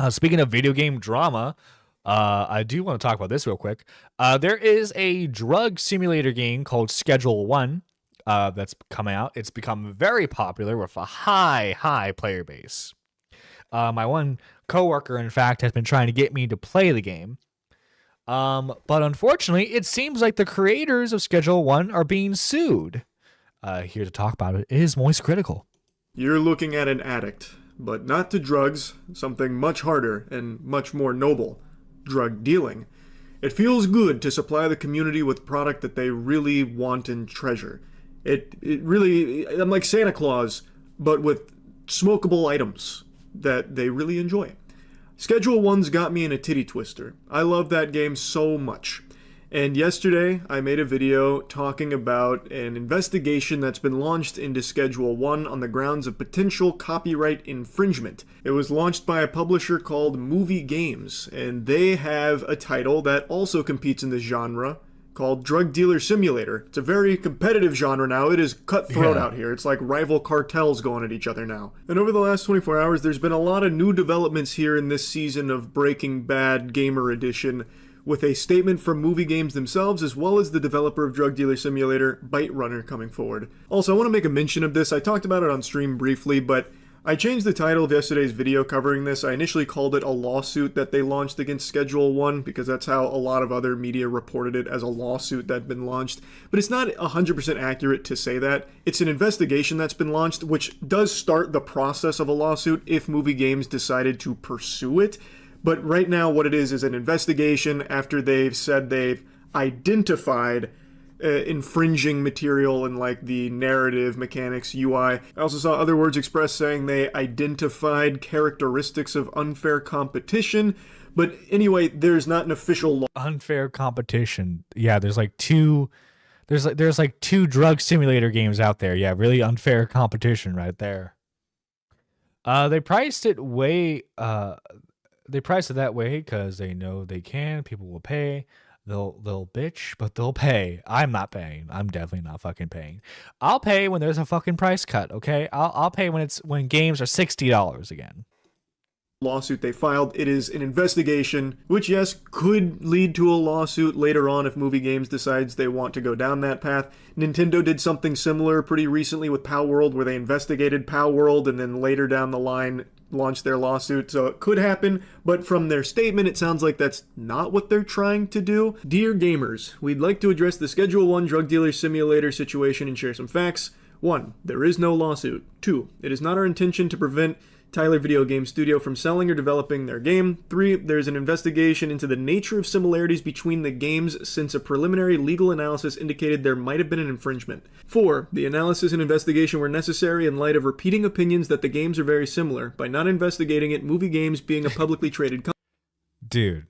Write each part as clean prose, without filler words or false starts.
Speaking of video game drama, I do want to talk about this real quick. There is a drug simulator game called Schedule One that's coming out. It's become very popular with a high player base. My one coworker, in fact, has been trying to get me to play the game. But unfortunately, it seems like the creators of Schedule One are being sued. Here to talk about it is Moist Critical. You're looking at an addict, but not to drugs, something much harder and much more noble: drug dealing. It feels good to supply the community with product that they really want and treasure. It really, I'm like Santa Claus, but with smokable items that they really enjoy. Schedule One's got me in a titty twister. I love that game so much. And yesterday, I made a video talking about an investigation that's been launched into Schedule 1 on the grounds of potential copyright infringement. It was launched by a publisher called Movie Games, and they have a title that also competes in this genre called Drug Dealer Simulator. It's a very competitive genre now. It is cutthroat out here. It's like rival cartels going at each other now. And over the last 24 hours, there's been a lot of new developments here in this season of Breaking Bad Gamer Edition, with a statement from Movie Games themselves, as well as the developer of Drug Dealer Simulator, Bite Runner, coming forward. Also, I want to make a mention of this. I talked about it on stream briefly, but I changed the title of yesterday's video covering this. I initially called it a lawsuit that they launched against Schedule 1, because that's how a lot of other media reported it, as a lawsuit that had been launched. But it's not 100% accurate to say that. It's an investigation that's been launched, which does start the process of a lawsuit if Movie Games decided to pursue it. But right now what it is an investigation after they've said they've identified infringing material in like the narrative, mechanics, UI. I also saw other words expressed saying they identified characteristics of unfair competition. But anyway, there's not an official law. Unfair competition. Yeah, there's like two drug simulator games out there. Yeah, really unfair competition right there. They priced it that way because they know they can. People will pay. They'll bitch, but they'll pay. I'm not paying. I'm definitely not fucking paying. I'll pay when there's a fucking price cut. Okay, I'll pay when games are $60 again. Lawsuit they filed. It is an investigation, which yes, could lead to a lawsuit later on if Movie Games decides they want to go down that path. Nintendo did something similar pretty recently with Pow World, where they investigated Pow World and then later down the line launched their lawsuit, so it could happen, but from their statement it sounds like that's not what they're trying to do. Dear gamers, we'd like to address the Schedule 1 Drug Dealer Simulator situation and share some facts. 1. There is no lawsuit. 2. It is not our intention to prevent Tyler Video Game Studio from selling or developing their game. 3. There's an investigation into the nature of similarities between the games, since a preliminary legal analysis indicated there might have been an infringement. 4. The analysis and investigation were necessary in light of repeating opinions that the games are very similar. By not investigating it, Movie Games, being a publicly traded company...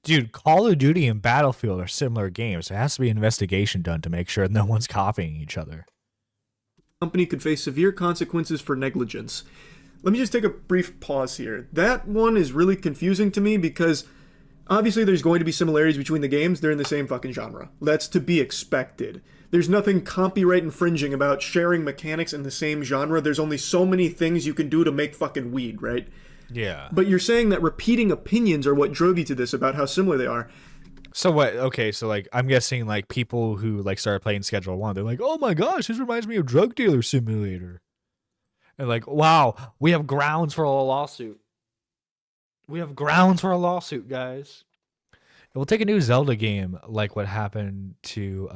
Dude, Call of Duty and Battlefield are similar games. There has to be an investigation done to make sure no one's copying each other. Company could face severe consequences for negligence. Let me just take a brief pause here. That one is really confusing to me because obviously there's going to be similarities between the games. They're in the same fucking genre. That's to be expected. There's nothing copyright infringing about sharing mechanics in the same genre. There's only so many things you can do to make fucking weed, right? Yeah. But you're saying that repeating opinions are what drove you to this about how similar they are. So what? Okay, so like I'm guessing like people who like started playing Schedule 1, they're like, "Oh my gosh, this reminds me of Drug Dealer Simulator." And like, wow, we have grounds for a lawsuit. We have grounds for a lawsuit, guys. It will take a new Zelda game like what happened to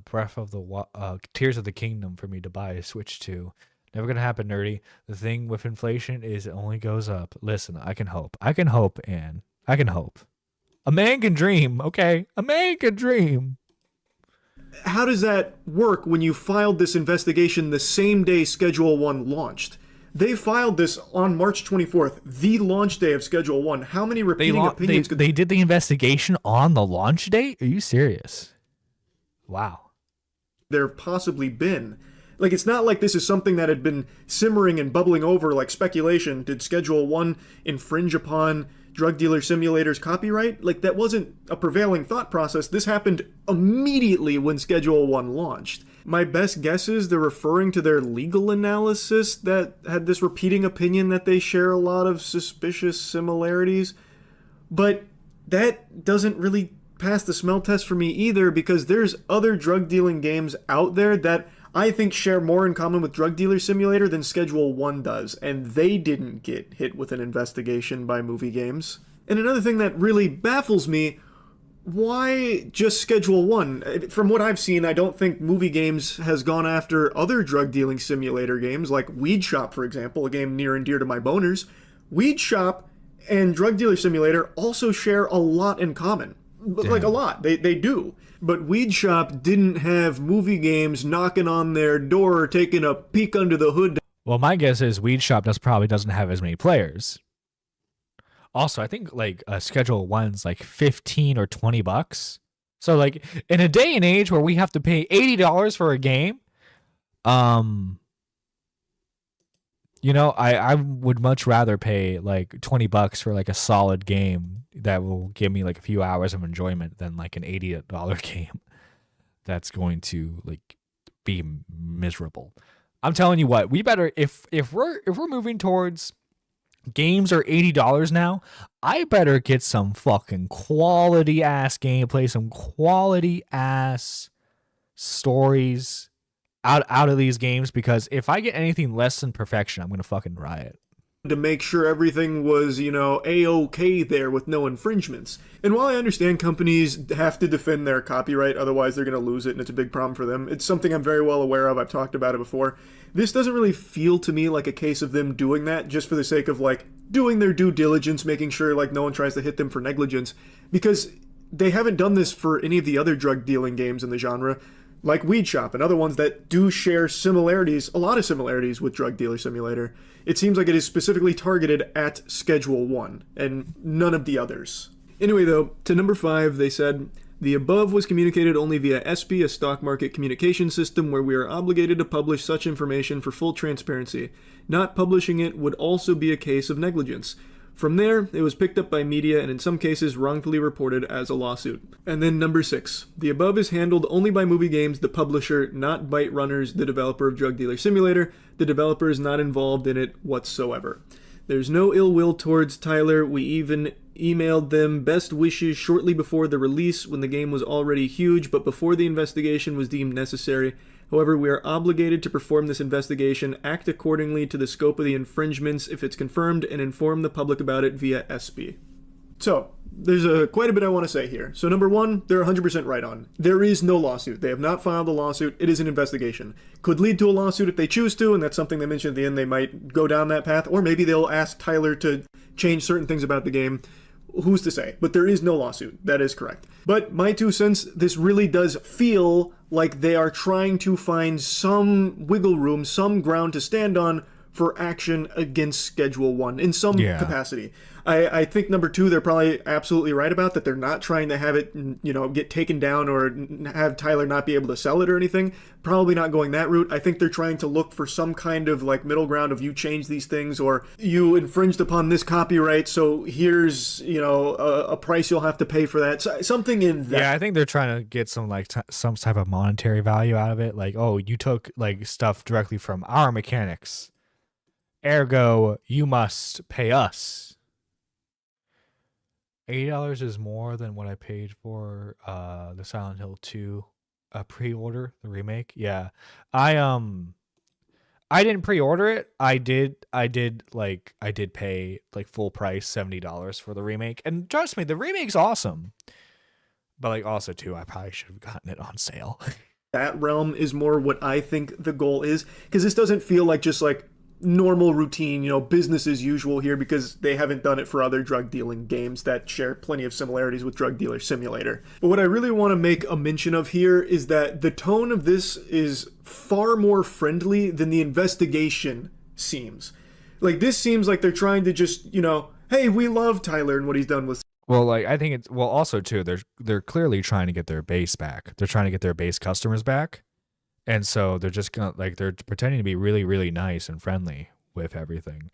Breath of the Tears of the Kingdom for me to buy a Switch 2. Never gonna happen, nerdy. The thing with inflation is it only goes up. Listen, I can hope. I can hope, Anne. I can hope. A man can dream, okay? A man can dream. How does that work when you filed this investigation the same day Schedule 1 launched? They filed this on March 24th, the launch day of Schedule 1. How many repeating opinions could they did the investigation on the launch date? Are you serious? Wow. There possibly been? Like, it's not like this is something that had been simmering and bubbling over like speculation. Did Schedule 1 infringe upon Drug Dealer Simulator's copyright? Like, that wasn't a prevailing thought process. This happened immediately when Schedule 1 launched. My best guess is they're referring to their legal analysis that had this repeating opinion that they share a lot of suspicious similarities. But that doesn't really pass the smell test for me either, because there's other drug dealing games out there that I think share more in common with Drug Dealer Simulator than Schedule 1 does, and they didn't get hit with an investigation by Movie Games. And another thing that really baffles me, why just Schedule 1? From what I've seen, I don't think Movie Games has gone after other drug dealing simulator games, like Weed Shop, for example, a game near and dear to my boners. Weed Shop and Drug Dealer Simulator also share a lot in common. Damn. Like a lot. They do. But Weed Shop didn't have Movie Games knocking on their door, taking a peek under the hood. Well, my guess is Weed Shop probably doesn't have as many players. Also, I think like Schedule 1's like 15 or 20 bucks. So like in a day and age where we have to pay $80 for a game, you know, I would much rather pay like 20 bucks for like a solid game that will give me like a few hours of enjoyment than like an $80 game that's going to like be miserable. I'm telling you what, we better if we're moving towards games are $80 now, I better get some fucking quality ass gameplay, some quality ass stories out of these games, because if I get anything less than perfection, I'm gonna fucking riot. To make sure everything was, A-OK there with no infringements. And while I understand companies have to defend their copyright, otherwise they're going to lose it and it's a big problem for them, it's something I'm very well aware of, I've talked about it before. This doesn't really feel to me like a case of them doing that just for the sake of, like, doing their due diligence, making sure, like, no one tries to hit them for negligence, because they haven't done this for any of the other drug dealing games in the genre, like Weed Shop and other ones that do share similarities, a lot of similarities with Drug Dealer Simulator. It seems like it is specifically targeted at Schedule 1 and none of the others. Anyway though, to number 5, they said, the above was communicated only via SP, a stock market communication system where we are obligated to publish such information for full transparency. Not publishing it would also be a case of negligence. From there, it was picked up by media and in some cases wrongfully reported as a lawsuit. And then number 6. The above is handled only by Movie Games, the publisher, not Byte Runners, the developer of Drug Dealer Simulator. The developer is not involved in it whatsoever. There's no ill will towards Tyler. We even emailed them best wishes shortly before the release when the game was already huge, but before the investigation was deemed necessary. However, we are obligated to perform this investigation, act accordingly to the scope of the infringements if it's confirmed, and inform the public about it via SP. So, there's quite a bit I want to say here. So number 1, they're 100% right on. There is no lawsuit. They have not filed a lawsuit. It is an investigation. Could lead to a lawsuit if they choose to, and that's something they mentioned at the end. They might go down that path, or maybe they'll ask Tyler to change certain things about the game. Who's to say? But there is no lawsuit. That is correct. But my 2 cents, this really does feel like they are trying to find some wiggle room, some ground to stand on for action against Schedule 1 in some capacity. I think number 2, they're probably absolutely right about that. They're not trying to have it, get taken down or have Tyler not be able to sell it or anything. Probably not going that route. I think they're trying to look for some kind of like middle ground of you change these things or you infringed upon this copyright, so here's, a price you'll have to pay for that. So, something in that. Yeah, I think they're trying to get some like some type of monetary value out of it. Like, oh, you took like stuff directly from our mechanics. Ergo, you must pay us. $80 is more than what I paid for the Silent Hill 2 pre-order, the remake. Yeah. I didn't pre-order it. I did pay like full price $70 for the remake. And trust me, the remake's awesome. But like also too, I probably should have gotten it on sale. That realm is more what I think the goal is, because this doesn't feel like just like normal routine, business as usual here, because they haven't done it for other drug dealing games that share plenty of similarities with Drug Dealer Simulator. But what I really want to make a mention of here is that the tone of this is far more friendly than the investigation seems. Like, this seems like they're trying to just, hey, we love Tyler and what he's done with. Well, like I think it's also too, they're clearly trying to get their base back. They're trying to get their base customers back. And so they're just gonna they're pretending to be really, really nice and friendly with everything,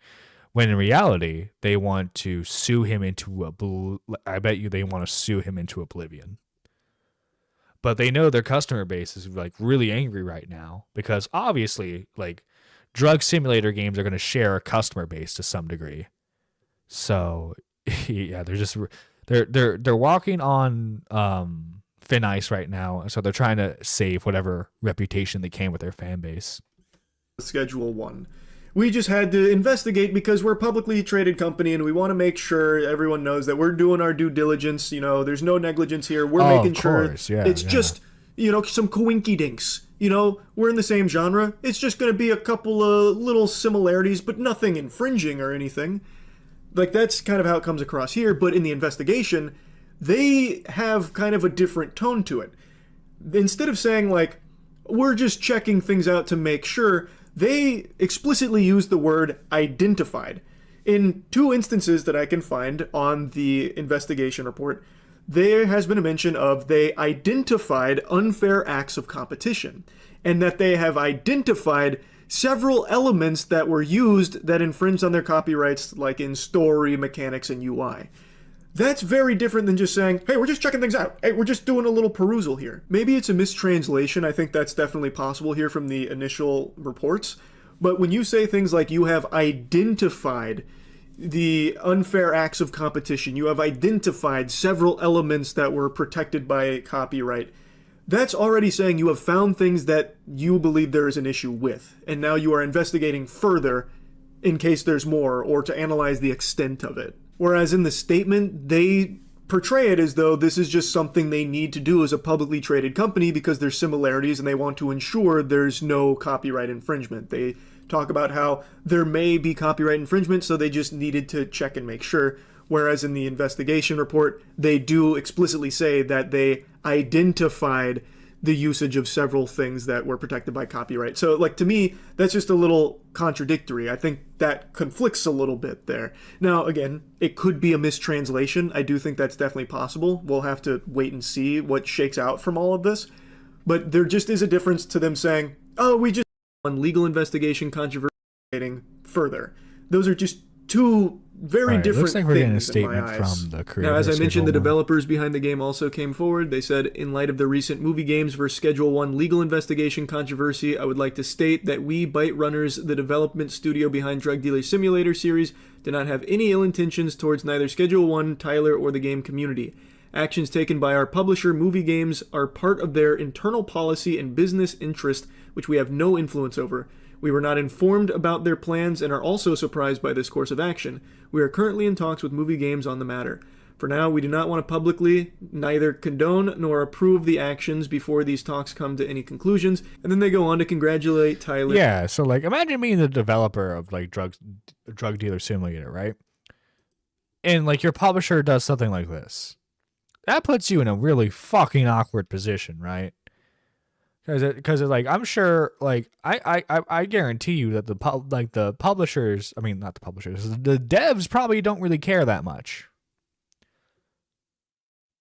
when in reality they want to sue him into I bet you they want to sue him into oblivion. but they know their customer base is like really angry right now because obviously like drug simulator games are going to share a customer base to some degree. So yeah, they're walking on thin ice right now. So they're trying to save whatever reputation they can with their fan base. Schedule 1. We just had to investigate because we're a publicly traded company and we want to make sure everyone knows that we're doing our due diligence. You know, there's no negligence here. We're making sure it's just, you know, some coinky dinks. You know, we're in the same genre. It's just going to be a couple of little similarities, but nothing infringing or anything. Like, that's kind of how it comes across here. But in the investigation, they have kind of a different tone to it. Instead of saying, like, we're just checking things out to make sure, they explicitly use the word identified. In 2 instances that I can find on the investigation report, there has been a mention of they identified unfair acts of competition, and that they have identified several elements that were used that infringed on their copyrights, like in story, mechanics, and UI. That's very different than just saying, hey, we're just checking things out. Hey, we're just doing a little perusal here. Maybe it's a mistranslation. I think that's definitely possible here from the initial reports. But when you say things like you have identified the unfair acts of competition, you have identified several elements that were protected by copyright, that's already saying you have found things that you believe there is an issue with. And now you are investigating further in case there's more or to analyze the extent of it. Whereas in the statement, they portray it as though this is just something they need to do as a publicly traded company because there's similarities and they want to ensure there's no copyright infringement. They talk about how there may be copyright infringement, so they just needed to check and make sure. Whereas in the investigation report, they do explicitly say that they identified the usage of several things that were protected by copyright. So, like, to me, that's just a little contradictory. I think that conflicts a little bit there. Now, again, it could be a mistranslation. I do think that's definitely possible. We'll have to wait and see what shakes out from all of this. But there just is a difference to them saying, oh, we just on legal investigation controversy further. Those are just 2 very different looks like we're getting a things in my statement eyes. from the creator. Now, as I mentioned, the Schedule 1. developers behind the game also came forward. They said, in light of the recent movie games vs. Schedule 1 legal investigation controversy, I would like to state that we, Byte Runners, the development studio behind Drug Dealer Simulator series, do not have any ill intentions towards neither Schedule 1, Tyler, or the game community. Actions taken by our publisher, Movie Games, are part of their internal policy and business interest, which we have no influence over. We were not informed about their plans and are also surprised by this course of action. We are currently in talks with Movie Games on the matter. For now, we do not want to publicly neither condone nor approve the actions before these talks come to any conclusions. And then they go on to congratulate Tyler. Yeah, so like imagine being the developer of like drug dealer simulator, right? And like your publisher does something like this. That puts you in a really fucking awkward position, right? Because like I'm sure like I guarantee you that the publishers, I mean not the publishers, the devs probably don't really care that much.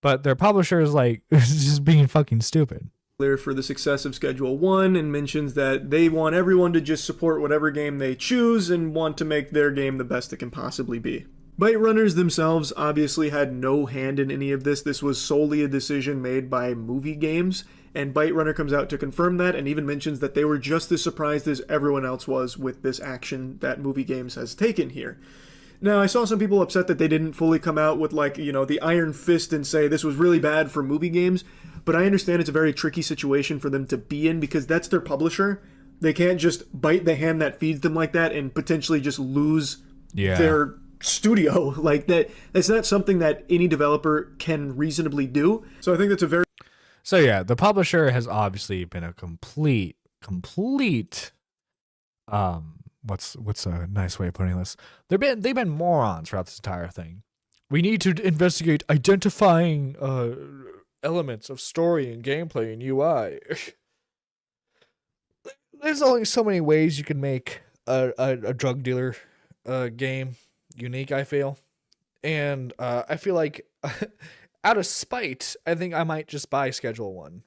But their publishers like just being fucking stupid. For the success of Schedule 1 and mentions that they want everyone to just support whatever game they choose and want to make their game the best it can possibly be. Byte Runners themselves obviously had no hand in any of this. This was solely a decision made by Movie Games, and Byte Runner comes out to confirm that and even mentions that they were just as surprised as everyone else was with this action that Movie Games has taken here. Now, I saw some people upset that they didn't fully come out with, like, you know, the iron fist and say this was really bad for Movie Games, but I understand it's a very tricky situation for them to be in because that's their publisher. They can't just bite the hand that feeds them like that and potentially just lose their studio like that. That's not something that any developer can reasonably do. So I think that's a very... So yeah, the publisher has obviously been a complete what's a nice way of putting this? They've been morons throughout this entire thing. We need to investigate identifying elements of story and gameplay and UI. There's only so many ways you can make a drug dealer game unique, I feel. And I feel like out of spite, I think I might just buy Schedule 1.